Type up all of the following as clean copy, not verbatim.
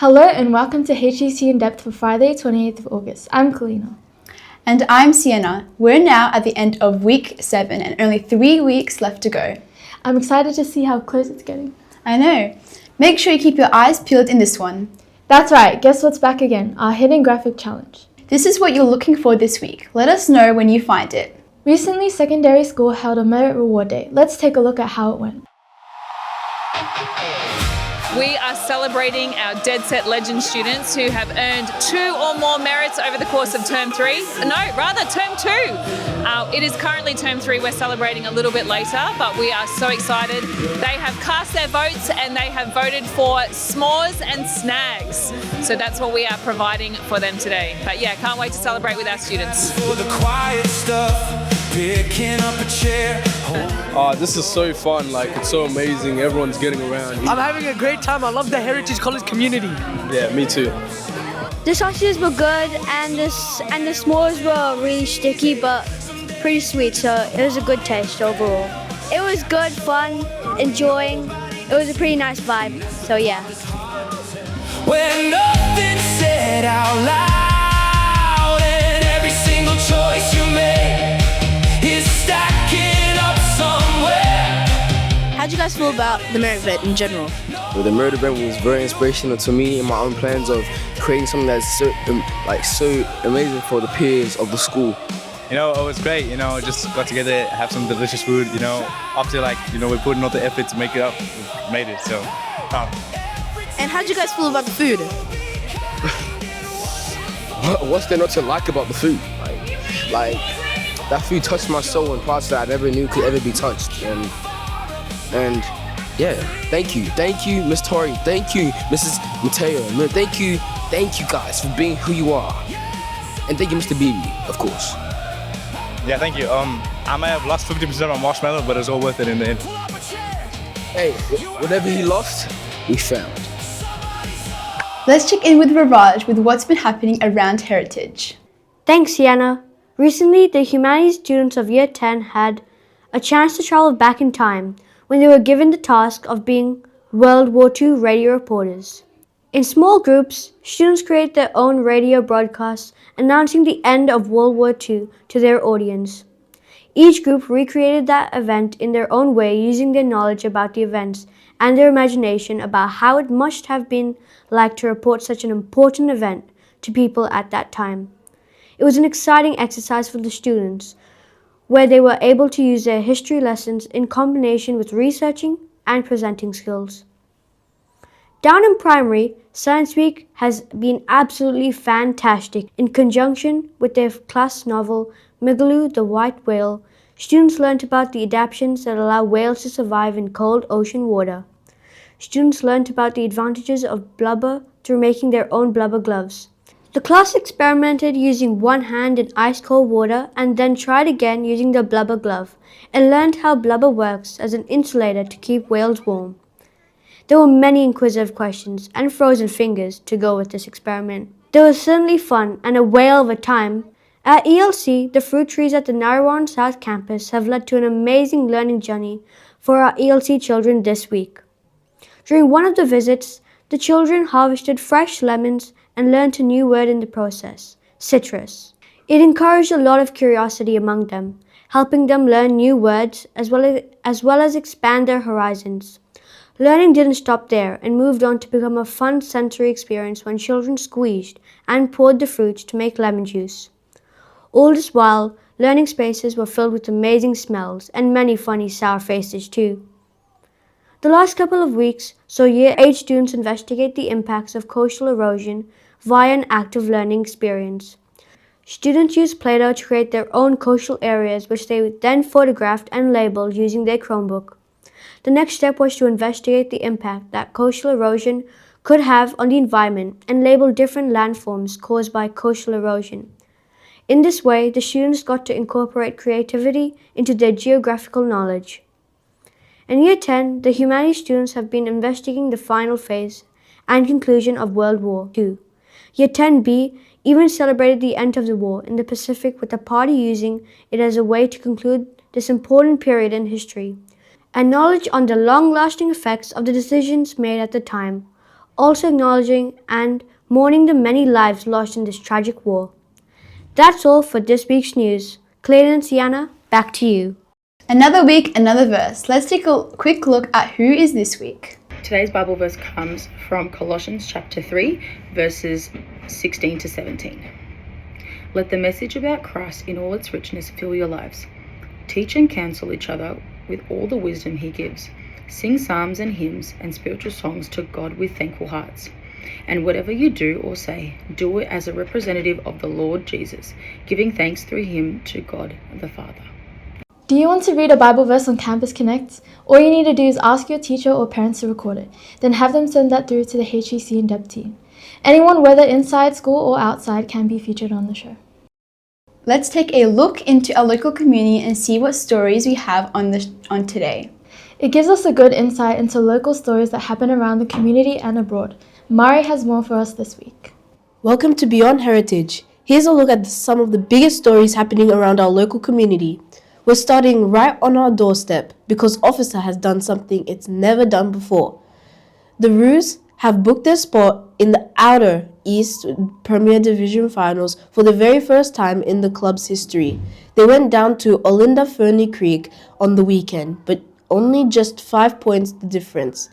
Hello and welcome to HCC In-Depth for Friday, 28th of August. I'm Kaleana. And I'm Sienna. We're now at the end of week 7 and only 3 weeks left to go. I'm excited to see how close it's getting. I know. Make sure you keep your eyes peeled in this one. That's right, guess what's back again? Our hidden graphic challenge. This is what you're looking for this week. Let us know when you find it. Recently, secondary school held a merit reward day. Let's take a look at how it went. We are celebrating our Dead Set Legend students who have earned 2 or more merits over the course of term 3. No, rather term 2. It is currently term 3. We're celebrating a little bit later, but we are so excited. They have cast their votes and they have voted for s'mores and snags. So that's what we are providing for them today. But yeah, can't wait to celebrate with our students. For the quiet stuff, picking up a chair. This is so fun, like it's so amazing, everyone's getting around. I'm having a great time. I love the Heritage College community. Yeah, me too. The sausages were good and the s'mores were really sticky but pretty sweet, so it was a good taste overall. It was good, fun, enjoying. It was a pretty nice vibe, so yeah. When nothing's said out loud and every single choice you make is stacking up somewhere. How did you guys feel about the merit event in general? Well, the merit event was very inspirational to me in my own plans of creating something that's so amazing for the peers of the school. You know, it was great, you know, just got together, have some delicious food, you know, after we put in all the effort to make it up, we made it, so. And how did you guys feel about the food? What's there not to like about the food? Like that food touched my soul in parts that I never knew could ever be touched, and yeah, thank you, Miss Tori, thank you, Mrs. Mateo, thank you guys for being who you are, and thank you, Mr. Beebe, of course. Yeah, thank you. I might have lost 50% on marshmallow, but it's all worth it in the end. Hey, whatever he lost, we found. Let's check in with Riraj with what's been happening around Heritage. Thanks, Sienna. Recently, the Humanities students of Year 10 had a chance to travel back in time when they were given the task of being World War II radio reporters. In small groups, students create their own radio broadcasts announcing the end of World War II to their audience. Each group recreated that event in their own way using their knowledge about the events and their imagination about how it must have been like to report such an important event to people at that time. It was an exciting exercise for the students, where they were able to use their history lessons in combination with researching and presenting skills. Down in primary, Science Week has been absolutely fantastic. In conjunction with their class novel, Migaloo the White Whale, students learnt about the adaptations that allow whales to survive in cold ocean water. Students learnt about the advantages of blubber through making their own blubber gloves. The class experimented using one hand in ice-cold water and then tried again using the blubber glove and learned how blubber works as an insulator to keep whales warm. There were many inquisitive questions and frozen fingers to go with this experiment. There was certainly fun and a whale of a time. At ELC, the fruit trees at the Narawan South Campus have led to an amazing learning journey for our ELC children this week. During one of the visits, the children harvested fresh lemons and learned a new word in the process, citrus. It encouraged a lot of curiosity among them, helping them learn new words as well as expand their horizons. Learning didn't stop there and moved on to become a fun sensory experience when children squeezed and poured the fruits to make lemon juice. All this while, learning spaces were filled with amazing smells and many funny sour faces too. The last couple of weeks saw Year 8 students investigate the impacts of coastal erosion via an active learning experience. Students used Play-Doh to create their own coastal areas, which they then photographed and labeled using their Chromebook. The next step was to investigate the impact that coastal erosion could have on the environment and label different landforms caused by coastal erosion. In this way, the students got to incorporate creativity into their geographical knowledge. In Year 10, the Humanities students have been investigating the final phase and conclusion of World War II. Year 10B even celebrated the end of the war in the Pacific with a party using it as a way to conclude this important period in history, and knowledge on the long-lasting effects of the decisions made at the time also acknowledging and mourning the many lives lost in this tragic war. That's all for this week's news. Kaleana and Theana, back to you. Another week, another verse. Let's take a quick look at who is this week. Today's Bible verse comes from Colossians chapter 3, verses 16 to 17. Let the message about Christ in all its richness fill your lives. Teach and counsel each other with all the wisdom he gives. Sing psalms and hymns and spiritual songs to God with thankful hearts. And whatever you do or say, do it as a representative of the Lord Jesus, giving thanks through him to God the Father. Do you want to read a Bible verse on Campus Connect? All you need to do is ask your teacher or parents to record it, then have them send that through to the HCC In-Depth team. Anyone, whether inside school or outside, can be featured on the show. Let's take a look into our local community and see what stories we have on today. It gives us a good insight into local stories that happen around the community and abroad. Mari has more for us this week. Welcome to Beyond Heritage. Here's a look at some of the biggest stories happening around our local community. We're starting right on our doorstep because Officer has done something it's never done before. The Roos have booked their spot in the Outer East Premier Division Finals for the very first time in the club's history. They went down to Olinda Fernie Creek on the weekend, but only just 5 points the difference.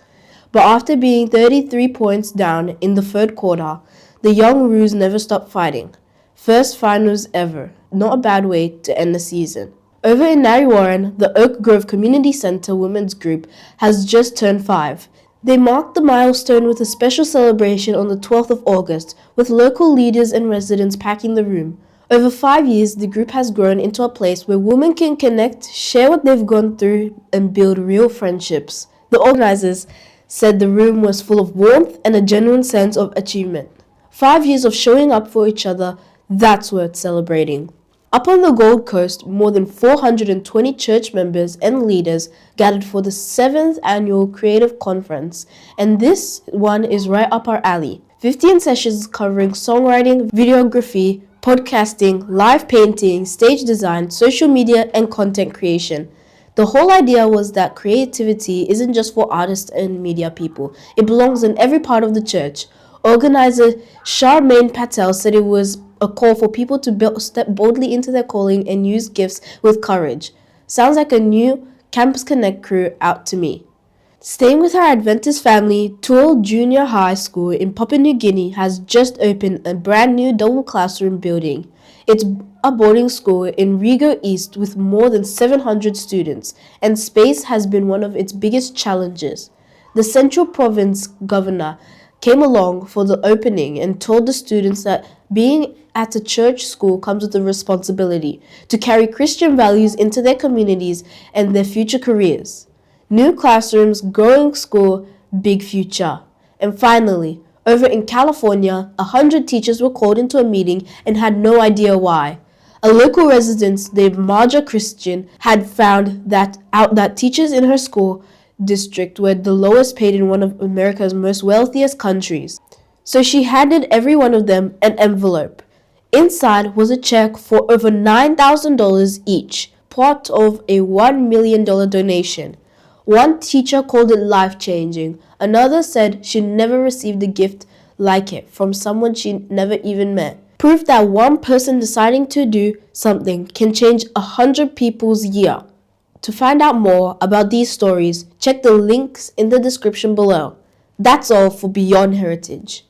But after being 33 points down in the third quarter, the young Roos never stopped fighting. First finals ever, not a bad way to end the season. Over in Narre Warren, the Oak Grove Community Center women's group has just turned 5. They marked the milestone with a special celebration on the 12th of August, with local leaders and residents packing the room. Over 5 years, the group has grown into a place where women can connect, share what they've gone through, and build real friendships. The organizers said the room was full of warmth and a genuine sense of achievement. 5 years of showing up for each other, that's worth celebrating. Up on the Gold Coast, more than 420 church members and leaders gathered for the 7th annual Creative Conference, and this one is right up our alley. 15 sessions covering songwriting, videography, podcasting, live painting, stage design, social media, and content creation. The whole idea was that creativity isn't just for artists and media people. It belongs in every part of the church. Organizer Charmaine Patel said it was a call for people to step boldly into their calling and use gifts with courage. Sounds like a new Campus Connect crew out to me. Staying with our Adventist family, Toole Junior High School in Papua New Guinea has just opened a brand new double classroom building. It's a boarding school in Rigo East with more than 700 students, and space has been one of its biggest challenges. The Central Province governor came along for the opening and told the students that being at a church school comes with a responsibility to carry Christian values into their communities and their future careers. New classrooms, growing school, big future. And finally, over in California, 100 teachers were called into a meeting and had no idea why. A local resident named Marja Christian had found out that teachers in her school district were the lowest paid in one of America's most wealthiest countries. So she handed every one of them an envelope. Inside was a check for over $9,000 each, part of a $1 million donation. One teacher called it life-changing. Another said she never received a gift like it from someone she never even met. Proof that one person deciding to do something can change 100 people's year. To find out more about these stories, check the links in the description below. That's all for Beyond Heritage.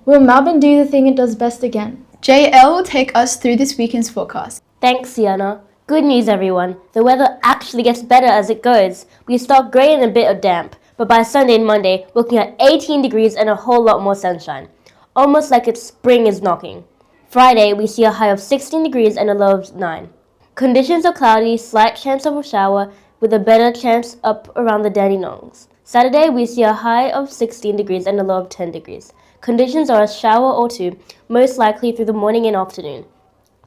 Will Melbourne do the thing it does best again? JL will take us through this weekend's forecast. Thanks, Theana. Good news, everyone. The weather actually gets better as it goes. We start grey and a bit of damp, but by Sunday and Monday, we're looking at 18 degrees and a whole lot more sunshine. Almost like it's spring is knocking. Friday, we see a high of 16 degrees and a low of 9. Conditions are cloudy, slight chance of a shower, with a better chance up around the Dandenongs. Saturday, we see a high of 16 degrees and a low of 10 degrees. Conditions are a shower or two, most likely through the morning and afternoon.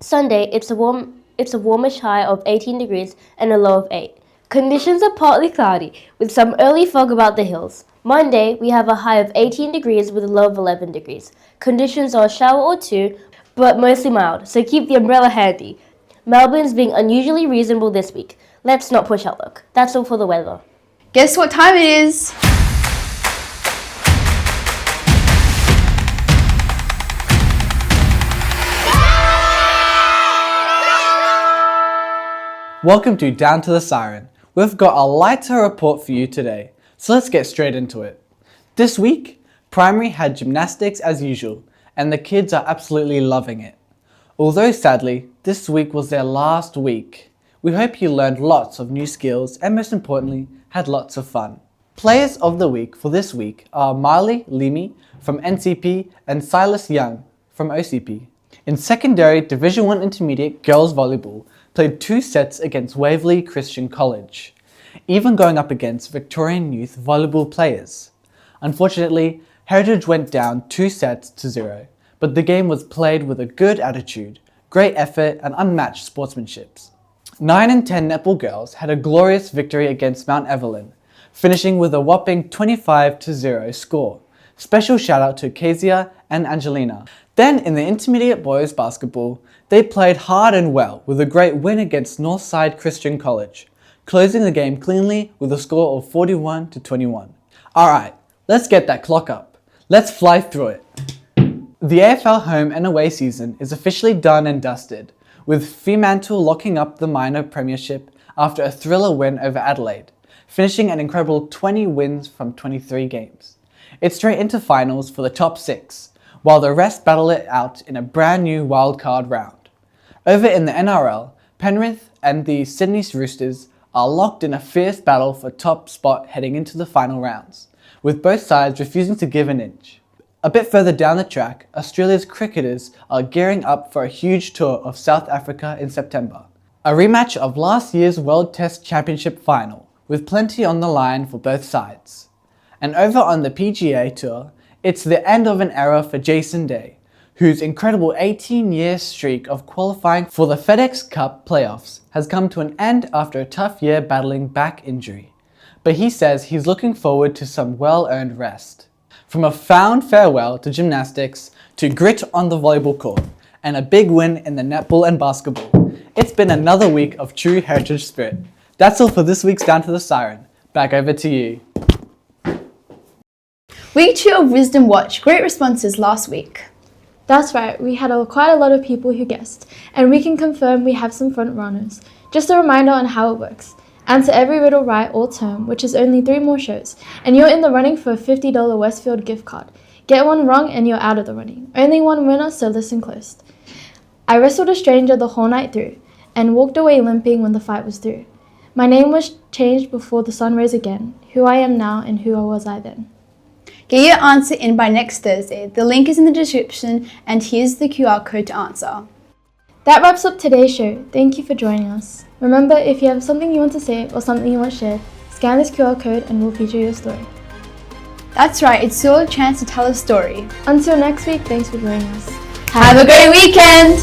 Sunday, it's a warmish high of 18 degrees and a low of 8. Conditions are partly cloudy, with some early fog about the hills. Monday, we have a high of 18 degrees with a low of 11 degrees. Conditions are a shower or two, but mostly mild, so keep the umbrella handy. Melbourne's being unusually reasonable this week. Let's not push our luck. That's all for the weather. Guess what time it is? Welcome to Down to the Siren. We've got a lighter report for you today, so let's get straight into it. This week, primary had gymnastics as usual, and the kids are absolutely loving it. Although sadly, this week was their last week. We hope you learned lots of new skills and most importantly, had lots of fun. Players of the week for this week are Marley Limi from NCP and Silas Young from OCP. In secondary Division 1 Intermediate Girls Volleyball played 2 sets against Waverley Christian College, even going up against Victorian youth volleyball players. Unfortunately, Heritage went down 2-0, but the game was played with a good attitude, great effort and unmatched sportsmanship. 9 and 10 netball girls had a glorious victory against Mount Evelyn, finishing with a whopping 25-0 score. Special shout out to Kezia and Angelina. Then in the intermediate boys basketball, they played hard and well with a great win against Northside Christian College, closing the game cleanly with a score of 41-21. Alright, let's get that clock up. Let's fly through it. The AFL home and away season is officially done and dusted, with Fremantle locking up the minor premiership after a thriller win over Adelaide, finishing an incredible 20 wins from 23 games. It's straight into finals for the top 6, while the rest battle it out in a brand new wildcard round. Over in the NRL, Penrith and the Sydney Roosters are locked in a fierce battle for top spot heading into the final rounds, with both sides refusing to give an inch. A bit further down the track, Australia's cricketers are gearing up for a huge tour of South Africa in September. A rematch of last year's World Test Championship final, with plenty on the line for both sides. And over on the PGA Tour, it's the end of an era for Jason Day, whose incredible 18-year streak of qualifying for the FedEx Cup playoffs has come to an end after a tough year battling back injury. But he says he's looking forward to some well-earned rest. From a fond farewell to gymnastics, to grit on the volleyball court, and a big win in the netball and basketball, it's been another week of true heritage spirit. That's all for this week's Down to the Siren. Back over to you. Week 2 of Wisdom Watch. Great responses last week. That's right, we had quite a lot of people who guessed, and we can confirm we have some front runners. Just a reminder on how it works. Answer every riddle right all term, which is only 3 more shows, and you're in the running for a $50 Westfield gift card. Get one wrong and you're out of the running. Only one winner, so listen close. I wrestled a stranger the whole night through, and walked away limping when the fight was through. My name was changed before the sun rose again. Who I am now and who was I then? Get your answer in by next Thursday. The link is in the description and here's the QR code to answer. That wraps up today's show. Thank you for joining us. Remember, if you have something you want to say or something you want shared, scan this QR code and we'll feature your story. That's right, it's your chance to tell a story. Until next week, thanks for joining us. Have a great weekend!